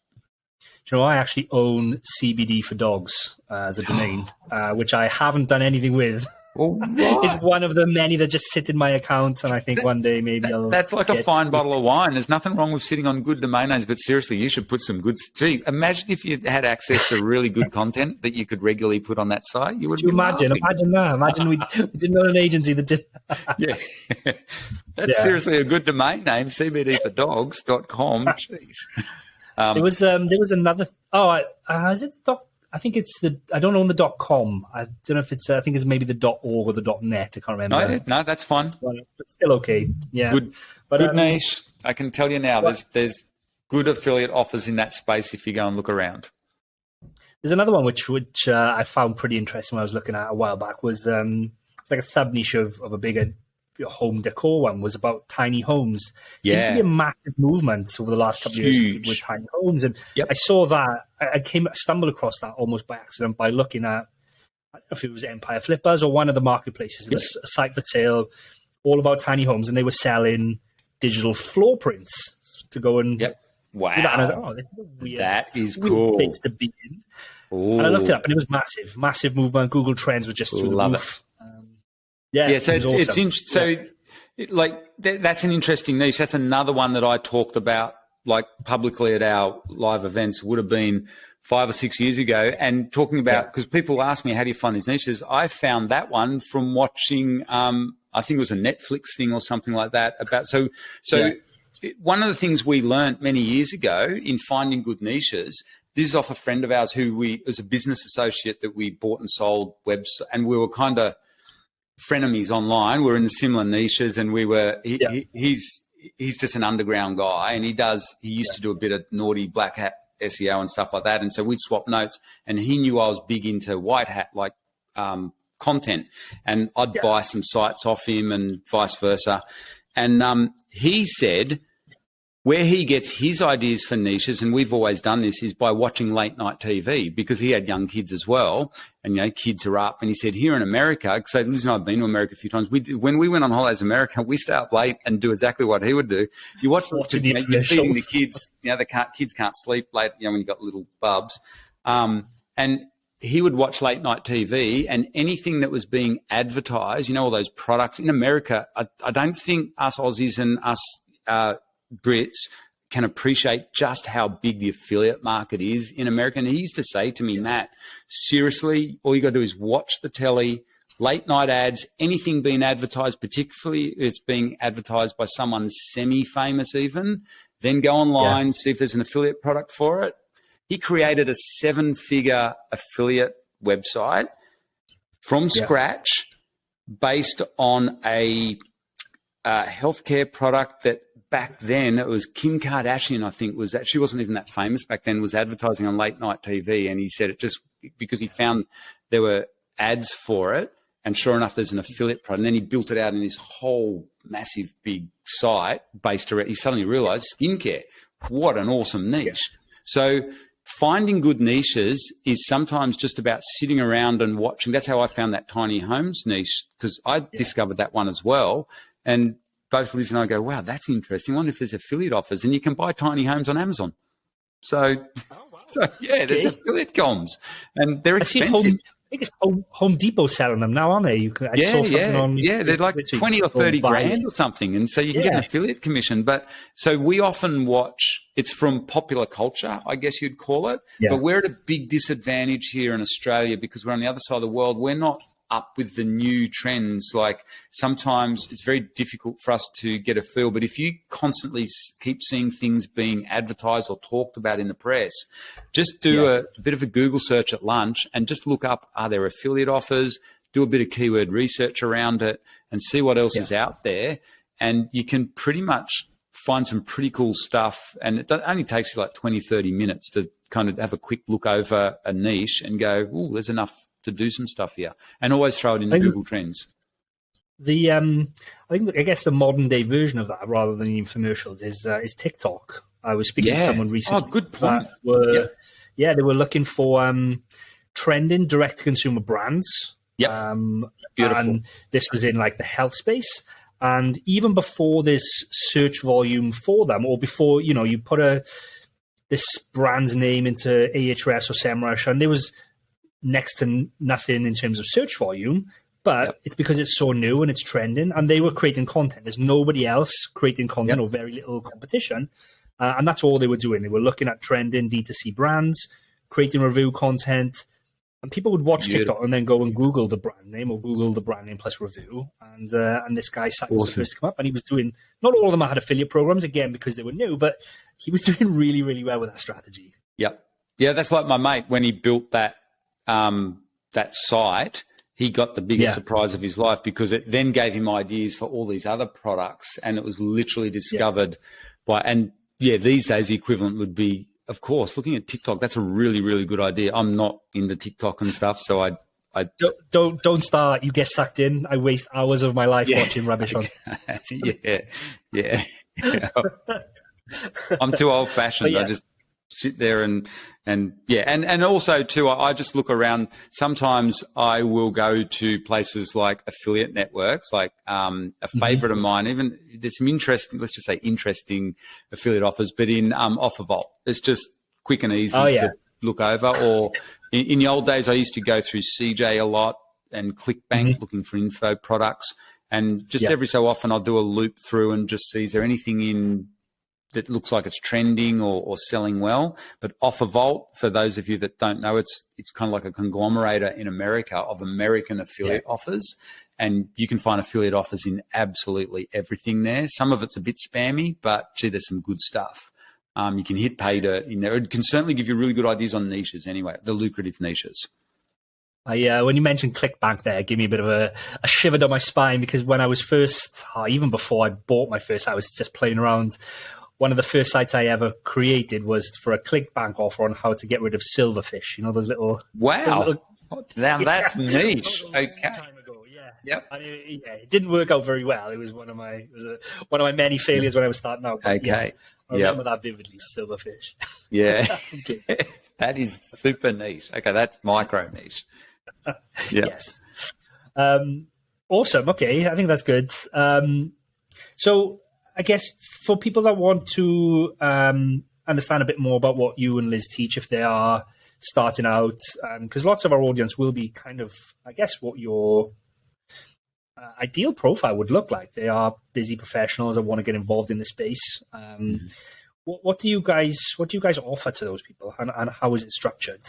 Do you know, I actually own CBD for dogs as a domain, which I haven't done anything with. Well, right. It's one of the many that just sit in my account, and I think one day maybe I'll. That's like a fine bottle of wine. There's nothing wrong with sitting on good domain names, but seriously, you should put some good. Gee, imagine if you had access to really good content that you could regularly put on that site. You would imagine that. Imagine we didn't own an agency that did. Yeah, that's seriously a good domain name. CBDfordogs.com. Jeez. There was another. Is it the I think it's I don't own the .com. I don't know if it's, I think it's maybe the .org or the .net. I can't remember. No, that's fine. But still okay. Yeah. Good niche. I can tell you now, there's good affiliate offers in that space if you go and look around. There's another one which I found pretty interesting when I was looking at a while back, was it's like a sub niche of a bigger home decor one, was about tiny homes. Seems to be a massive movement over the last couple of years with tiny homes. And I saw that. I stumbled across that almost by accident by looking at, I don't know if it was Empire Flippers or one of the marketplaces. It was a site for sale all about tiny homes, and they were selling digital floor prints to go and wow. do that. And I was like, oh, this is a weird, that is cool place to be in. And I looked it up, and it was massive movement. Google Trends were just through the roof. So it's interesting. So, that's an interesting niche. That's another one that I talked about, like, publicly at our live events. Would have been 5 or 6 years ago, and talking about, because people ask me, how do you find these niches? I found that one from watching. I think it was a Netflix thing or something like that. One of the things we learned many years ago in finding good niches. This is off a friend of ours who was a business associate that we bought and sold websites, and we were kind of frenemies online. We're in the similar niches, and we were. he's just an underground guy, and he used to do a bit of naughty black hat SEO and stuff like that. And so we'd swap notes, and he knew I was big into white hat, like content, and I'd buy some sites off him and vice versa. And he said where he gets his ideas for niches, and we've always done this, is by watching late night TV, because he had young kids as well, and kids are up. And he said here in America, so Liz and I have been to America a few times. When we went on holidays in America, we stay up late and do exactly what he would do. You watch you're feeding the kids. Kids can't sleep late. When you got little bubs, and he would watch late night TV, and anything that was being advertised, all those products in America. I don't think us Aussies and us Brits can appreciate just how big the affiliate market is in America. And he used to say to me, Matt, seriously, all you got to do is watch the telly, late night ads, anything being advertised, particularly if it's being advertised by someone semi-famous even, then go online, see if there's an affiliate product for it. He created a 7-figure affiliate website from scratch based on a healthcare product that back then it was Kim Kardashian, I think, was that she wasn't even that famous back then, was advertising on late night TV. And he said it just because he found there were ads for it. And sure enough, there's an affiliate product. And then he built it out in this whole massive big site based around, he suddenly realized skincare. What an awesome niche. So finding good niches is sometimes just about sitting around and watching. That's how I found that tiny homes niche, because I discovered that one as well. And both Liz and I go, wow, that's interesting. I wonder if there's affiliate offers, and you can buy tiny homes on Amazon. So, there's affiliate comms, and they're expensive. I think it's Home Depot selling them now, aren't they? I saw something on. Yeah, they're like 20 or 30 grand or something, and so you can get an affiliate commission. But so we often watch. It's from popular culture, I guess you'd call it. Yeah. But we're at a big disadvantage here in Australia because we're on the other side of the world. We're not up with the new trends. Like sometimes it's very difficult for us to get a feel, but if you constantly keep seeing things being advertised or talked about in the press, just do a bit of a Google search at lunch and just look up, are there affiliate offers, do a bit of keyword research around it and see what else is out there. And you can pretty much find some pretty cool stuff. And it only takes you like 20, 30 minutes to kind of have a quick look over a niche and go, oh, there's enough to do some stuff here, and always throw it in the Google Trends. I guess the modern day version of that, rather than the infomercials, is TikTok. I was speaking to someone recently. Oh, good point. They were looking for trending direct to consumer brands. Yeah, beautiful. And this was in like the health space. And even before this search volume for them, or before you put this brand's name into Ahrefs or SEMrush, and there was next to nothing in terms of search volume, but it's because it's so new and it's trending, and they were creating content. There's nobody else creating content or very little competition, and that's all they were doing. They were looking at trending D2C brands, creating review content, and people would watch TikTok and then go and Google the brand name or Google the brand name plus review, and this guy was the first to come up, and he was doing, not all of them had affiliate programs, again, because they were new, but he was doing really, really well with that strategy. Yeah, that's like my mate when he built that site. He got the biggest surprise of his life because it then gave him ideas for all these other products, and it was literally discovered these days the equivalent would be, of course, looking at TikTok. That's a really, really good idea. I'm not into TikTok and stuff, so I don't start. You get sucked in. I waste hours of my life watching rubbish on. Yeah. I'm too old fashioned. I just sit there and also too, I just look around. Sometimes I will go to places like affiliate networks, like a favorite of mine. Even there's some interesting affiliate offers, but in OfferVault, it's just quick and easy to look over. Or in the old days, I used to go through CJ a lot and ClickBank looking for info products, and just every so often I'll do a loop through and just see, is there anything in that looks like it's trending or selling well. But OfferVault, for those of you that don't know, it's kind of like a conglomerate in America of American affiliate offers. And you can find affiliate offers in absolutely everything there. Some of it's a bit spammy, but gee, there's some good stuff. You can hit pay dirt in there. It can certainly give you really good ideas on niches anyway, the lucrative niches. When you mentioned ClickBank there, it gave me a bit of a shiver down my spine, because when I was first, even before I bought my first, I was just playing around. One of the first sites I ever created was for a ClickBank offer on how to get rid of silverfish. You know, those little... Wow. Now that's niche. A long Okay. time ago, yeah. Yep. And it didn't work out very well. It was one of my many failures when I was starting out. But, Okay. I remember that vividly, silverfish. Yeah. That is super niche. Okay, that's micro niche. Yeah. Yes. Awesome. Okay, I think that's good. So I guess for people that want to understand a bit more about what you and Liz teach, if they are starting out, because lots of our audience will be kind of, I guess, what your ideal profile would look like. They are busy professionals that want to get involved in the space. What do you guys offer to those people, and how is it structured?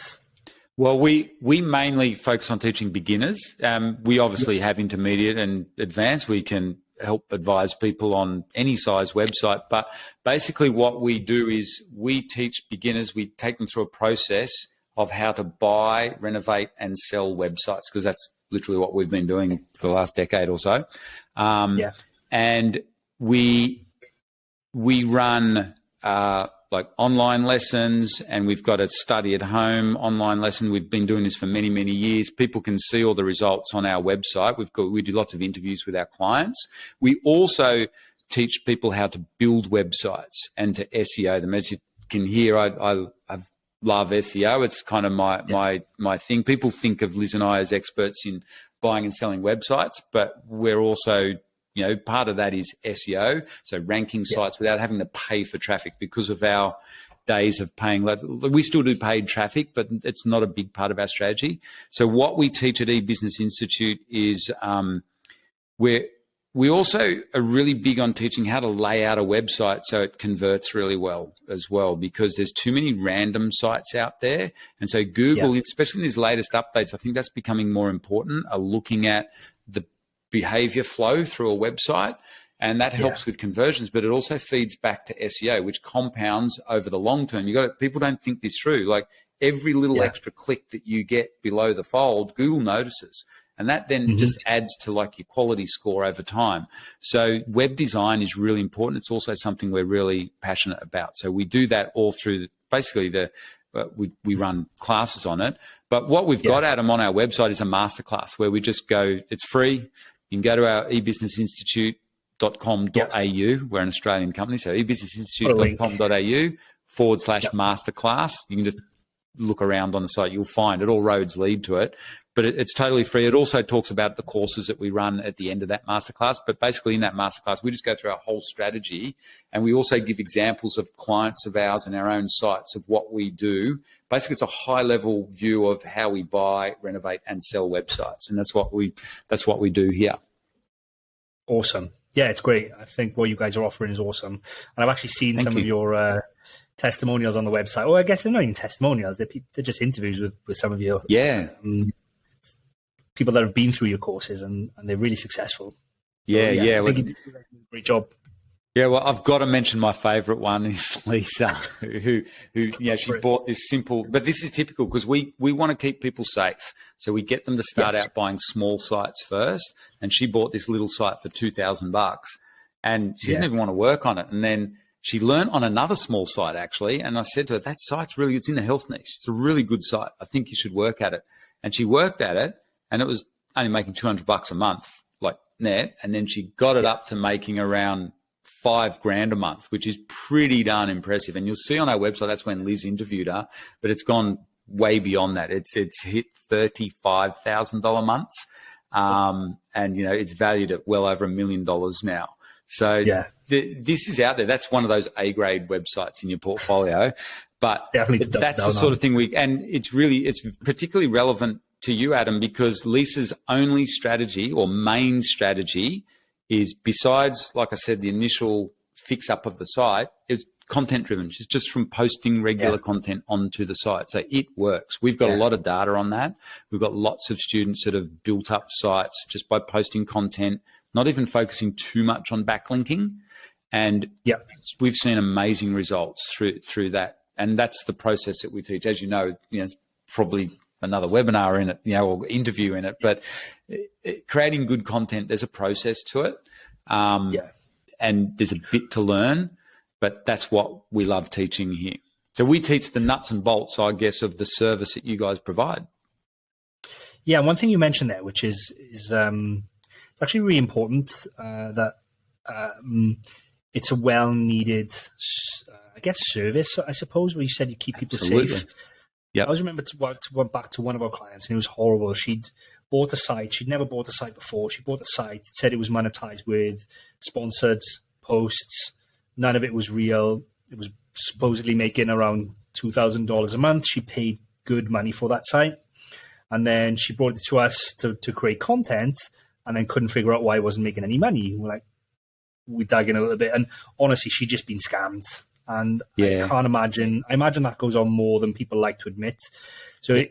Well, we mainly focus on teaching beginners. We obviously have intermediate and advanced. We can help advise people on any size website. But basically what we do is we teach beginners, we take them through a process of how to buy, renovate, and sell websites, because that's literally what we've been doing for the last decade or so. And we run like online lessons, and we've got a study at home online lesson. We've been doing this for many, many years. People can see all the results on our website. We do lots of interviews with our clients. We also teach people how to build websites and to SEO them. As you can hear, I love SEO. It's kind of my thing. People think of Liz and I as experts in buying and selling websites, but we're also, part of that is SEO, so ranking sites without having to pay for traffic, because of our days of paying. We still do paid traffic, but it's not a big part of our strategy. So what we teach at eBusiness Institute is we also are really big on teaching how to lay out a website so it converts really well as well, because there's too many random sites out there. And so Google, especially in these latest updates, I think that's becoming more important, are looking at the behavior flow through a website, and that helps with conversions, but it also feeds back to SEO, which compounds over the long term. People don't think this through. Like every little extra click that you get below the fold, Google notices, and that then just adds to like your quality score over time. So web design is really important. It's also something we're really passionate about. So we do that all through we run classes on it. But what we've got, Adam, on our website is a masterclass where we just go, it's free. You can go to our ebusinessinstitute.com.au. We're an Australian company, so ebusinessinstitute.com.au/masterclass. You can just look around on the site. You'll find it. All roads lead to it. But it's totally free. It also talks about the courses that we run at the end of that masterclass. But basically in that masterclass, we just go through our whole strategy, and we also give examples of clients of ours and our own sites of what we do. Basically, it's a high-level view of how we buy, renovate, and sell websites, and that's what we do here. Awesome. Yeah, it's great. I think what you guys are offering is awesome. And I've actually seen some of your testimonials on the website. Well, I guess they're not even testimonials. They're just interviews with some of your people that have been through your courses, and they're really successful. So, I think you do a great job. Yeah, well, I've got to mention my favourite one is Lisa, who she bought this simple, but this is typical because we want to keep people safe. So we get them to start out buying small sites first, and she bought this little site for $2,000, and she didn't even want to work on it. And then she learned on another small site, actually, and I said to her, that site's really, it's in the health niche. It's a really good site. I think you should work at it. And she worked at it, and it was only making $200 a month, like net, and then she got it up to making around $5,000 a month, which is pretty darn impressive. And you'll see on our website, that's when Liz interviewed her, but it's gone way beyond that. It's hit $35,000 months. And, it's valued at well over $1 million now. So this is out there. That's one of those A-grade websites in your portfolio. But that's the sort of thing and it's particularly relevant to you, Adam, because Lisa's only strategy or main strategy is, besides, like I said, the initial fix up of the site, it's content driven. It's just from posting regular content onto the site. So it works. We've got a lot of data on that. We've got lots of students that have built up sites just by posting content, not even focusing too much on backlinking. And we've seen amazing results through that. And that's the process that we teach. As you know, it's probably another webinar in it, or interview in it. But creating good content, there's a process to it, and there's a bit to learn. But that's what we love teaching here. So we teach the nuts and bolts, I guess, of the service that you guys provide. Yeah, one thing you mentioned there, which is it's actually really important that it's a well-needed, I guess, service, I suppose, where you said you keep people safe. Yeah, I always remember to went back to one of our clients, and it was horrible. She'd bought a site. She'd never bought a site before. She bought a site. It said it was monetized with sponsored posts. None of it was real. It was supposedly making around $2,000 a month. She paid good money for that site. And then she brought it to us to create content, and then couldn't figure out why it wasn't making any money. We dug in a little bit, and honestly, she'd just been scammed. And I can't imagine. I imagine that goes on more than people like to admit. So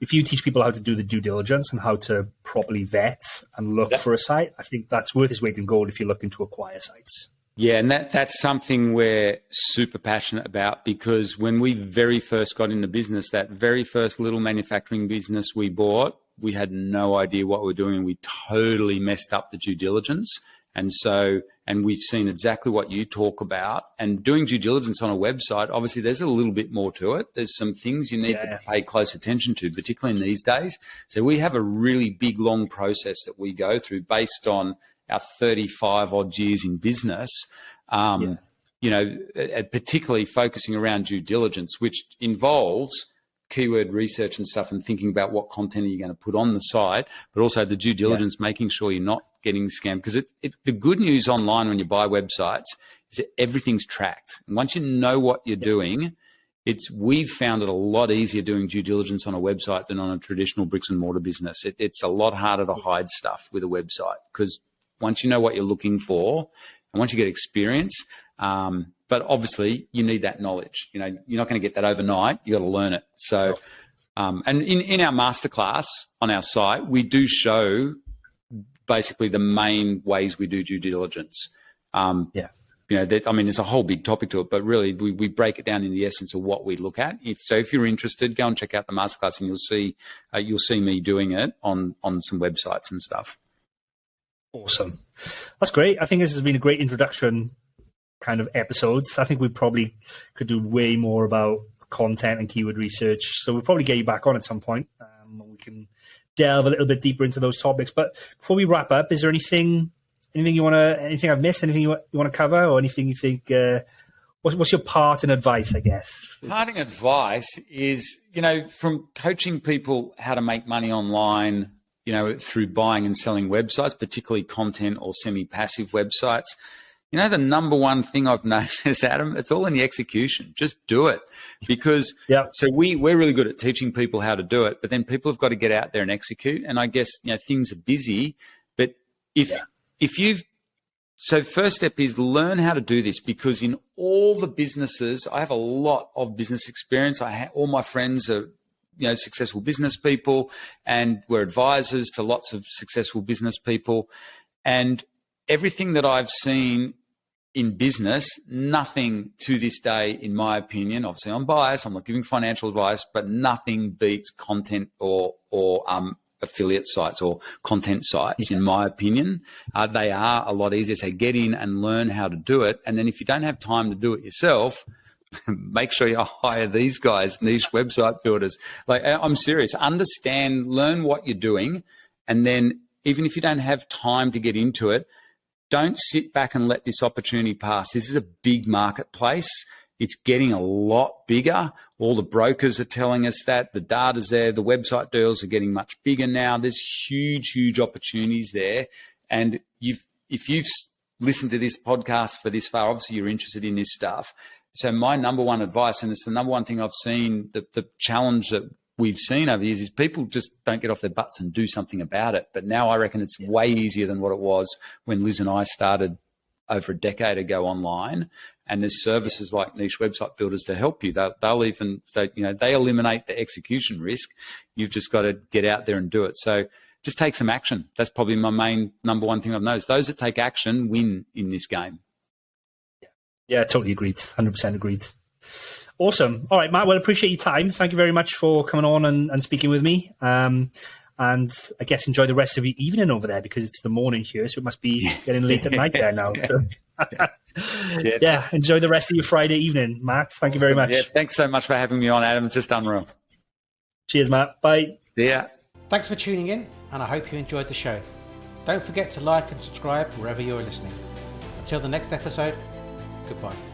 if you teach people how to do the due diligence and how to properly vet and look for a site, I think that's worth its weight in gold if you're looking to acquire sites. Yeah, and that's something we're super passionate about, because when we very first got into business, that very first little manufacturing business we bought, we had no idea what we were doing, and we totally messed up the due diligence. And we've seen exactly what you talk about. And doing due diligence on a website, obviously there's a little bit more to it. There's some things you need to pay close attention to, particularly in these days. So we have a really big, long process that we go through based on our 35 odd years in business, particularly focusing around due diligence, which involves keyword research and stuff, and thinking about what content are you going to put on the site, but also the due diligence, making sure you're not getting scammed. Because the good news online when you buy websites is that everything's tracked. And once you know what you're doing, we've found it a lot easier doing due diligence on a website than on a traditional bricks and mortar business. It's a lot harder to hide stuff with a website, because once you know what you're looking for and once you get experience, but obviously you need that knowledge. You're not going to get that overnight. You got to learn it. So, and in our masterclass on our site, we do show basically the main ways we do due diligence. There's a whole big topic to it, but really we break it down in the essence of what we look at. If you're interested, go and check out the masterclass, and you'll see me doing it on some websites and stuff. Awesome. That's great. I think this has been a great introduction kind of episodes. I think we probably could do way more about content and keyword research. So we'll probably get you back on at some point. We can delve a little bit deeper into those topics. But before we wrap up, is there anything I've missed, anything you want to cover, or anything you think, what's your parting advice, I guess? Parting advice is, from coaching people how to make money online, through buying and selling websites, particularly content or semi-passive websites. The number one thing I've noticed, Adam, it's all in the execution. Just do it. Because so we're really good at teaching people how to do it, but then people have got to get out there and execute. And I guess, things are busy, but so first step is learn how to do this, because in all the businesses, I have a lot of business experience. All my friends are, successful business people, and we're advisors to lots of successful business people. And everything that I've seen in business, nothing to this day, in my opinion, obviously I'm biased, I'm not giving financial advice, but nothing beats content or affiliate sites or content sites, in my opinion. They are a lot easier. So get in and learn how to do it. And then if you don't have time to do it yourself, make sure you hire these guys, niche website builders. I'm serious. Learn what you're doing. And then even if you don't have time to get into it, don't sit back and let this opportunity pass. This is a big marketplace. It's getting a lot bigger. All the brokers are telling us that. The data's there. The website deals are getting much bigger now. There's huge, huge opportunities there. And if you've listened to this podcast for this far, obviously you're interested in this stuff. So my number one advice, and it's the number one thing I've seen, the challenge that we've seen over the years, is people just don't get off their butts and do something about it. But now I reckon it's way easier than what it was when Liz and I started over a decade ago online. And there's services like niche website builders to help you. They'll even, they eliminate the execution risk. You've just got to get out there and do it. So just take some action. That's probably my main number one thing I've noticed. Those that take action win in this game. Yeah, totally agreed. 100% agreed. Awesome. All right, Matt. Well, appreciate your time. Thank you very much for coming on and speaking with me. And I guess enjoy the rest of your evening over there because it's the morning here, so it must be getting late at night there now. So. Yeah, enjoy the rest of your Friday evening, Matt. Thank you very much. Yeah, thanks so much for having me on, Adam. It's just unreal. Cheers, Matt. Bye. See ya. Thanks for tuning in, and I hope you enjoyed the show. Don't forget to like and subscribe wherever you're listening. Until the next episode, goodbye.